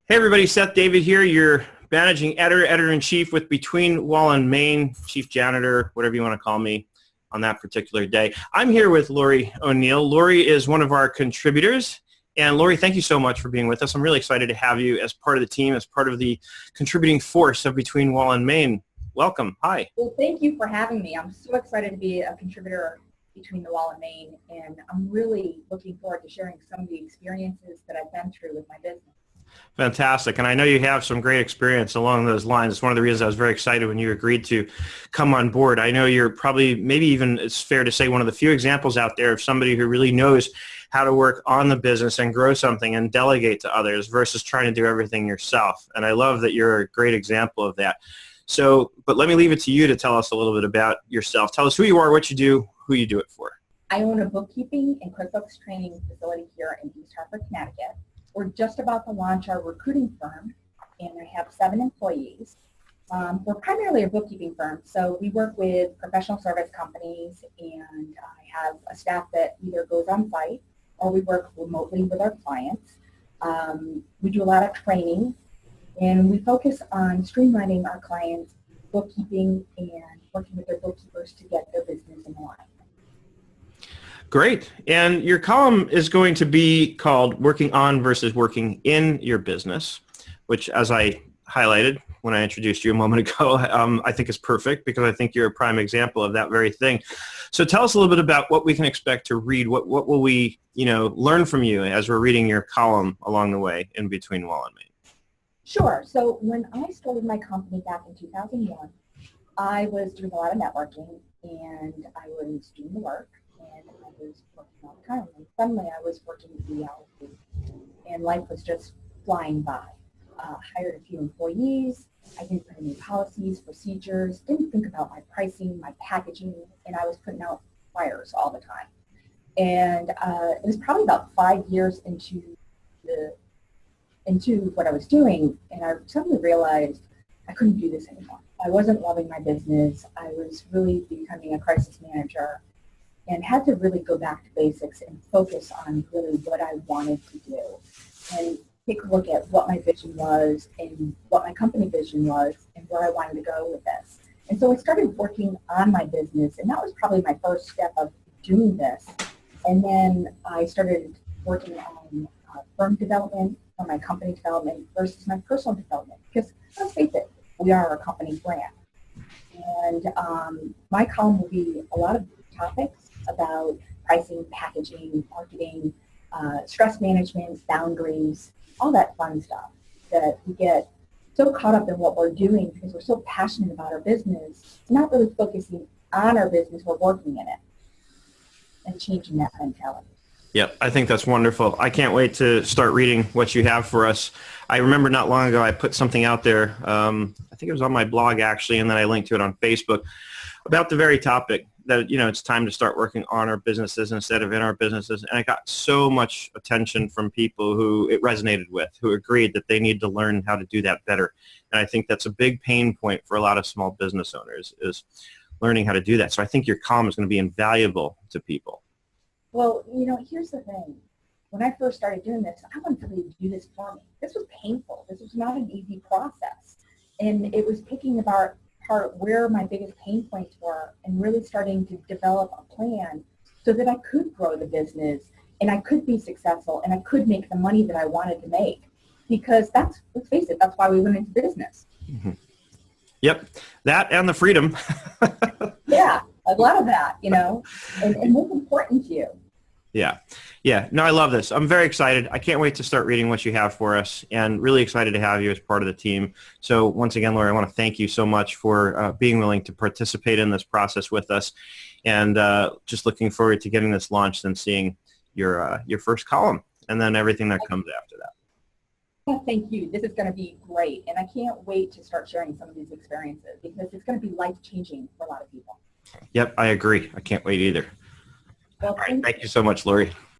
Hey everybody, Seth David here, your managing editor-in-chief with Between Wall and Main, chief janitor, whatever you want to call me on that particular day. I'm here with Laurie O'Neill. Laurie is one of our contributors. And Laurie, thank you so much for being with us. I'm really excited to have you as part of the team, as part of the contributing force of Between Wall and Main. Welcome. Hi. Well, thank you for having me. I'm so excited to be a contributor between the Wall and Main, and I'm really looking forward to sharing some of the experiences that I've been through with my business. Fantastic. And I know you have some great experience along those lines. It's one of the reasons I was very excited when you agreed to come on board. I know you're probably, maybe even it's fair to say, one of the few examples out there of somebody who really knows how to work on the business and grow something and delegate to others versus trying to do everything yourself. And I love that you're a great example of that. So, but let me leave it to you to tell us a little bit about yourself. Tell us who you are, what you do, who you do it for. I own a bookkeeping and QuickBooks training facility here in East Hartford, Connecticut. We're just about to launch our recruiting firm, and I have 7 employees. We're primarily a bookkeeping firm, so we work with professional service companies, and I have a staff that either goes on site or we work remotely with our clients. We do a lot of training, and we focus on streamlining our clients' bookkeeping and working with their bookkeepers to get their business in line. Great. And your column is going to be called Working On versus Working in Your Business, which, as I highlighted when I introduced you a moment ago, I think is perfect because I think you're a prime example of that very thing. So tell us a little bit about what we can expect to read. What will we, learn from you as we're reading your column along the way in Between Wall and Main? Sure. So when I started my company back in 2001, I was doing a lot of networking, and I was doing the work, and I was working all the time. And suddenly I was working reality, and life was just flying by. Hired a few employees. I didn't put any policies, procedures, didn't think about my pricing, my packaging, and I was putting out fires all the time. And it was probably about 5 years into what I was doing, and I suddenly realized I couldn't do this anymore. I wasn't loving my business. I was really becoming a crisis manager and had to really go back to basics and focus on really what I wanted to do and take a look at what my vision was and what my company vision was and where I wanted to go with this. And so I started working on my business, and that was probably my first step of doing this. And then I started working on firm development or my company development versus my personal development, because let's face it, we are a company brand. And my column will be a lot of topics about pricing, packaging, marketing, stress management, boundaries, all that fun stuff that we get so caught up in what we're doing because we're so passionate about our business, not really focusing on our business, we're working in it and changing that mentality. Yep, I think that's wonderful. I can't wait to start reading what you have for us. I remember not long ago I put something out there, I think it was on my blog actually, and then I linked to it on Facebook, about the very topic that, it's time to start working on our businesses instead of in our businesses. And I got so much attention from people who it resonated with, who agreed that they need to learn how to do that better. And I think that's a big pain point for a lot of small business owners, is learning how to do that. So I think your column is going to be invaluable to people. Well, here's the thing. When I first started doing this, I wanted somebody to do this for me. This was painful. This was not an easy process. And it was picking apart where my biggest pain points were and really starting to develop a plan so that I could grow the business and I could be successful and I could make the money that I wanted to make. Because let's face it, that's why we went into business. Mm-hmm. Yep, that and the freedom. Yeah, a lot of that, and what's important to you. Yeah. No, I love this. I'm very excited. I can't wait to start reading what you have for us, and really excited to have you as part of the team. So once again, Laurie, I want to thank you so much for being willing to participate in this process with us, and just looking forward to getting this launched and seeing your first column, and then everything that comes after that. Well, thank you. This is going to be great, and I can't wait to start sharing some of these experiences because it's going to be life-changing for a lot of people. Yep, I agree. I can't wait either. Well, All right, thank you so much, Laurie.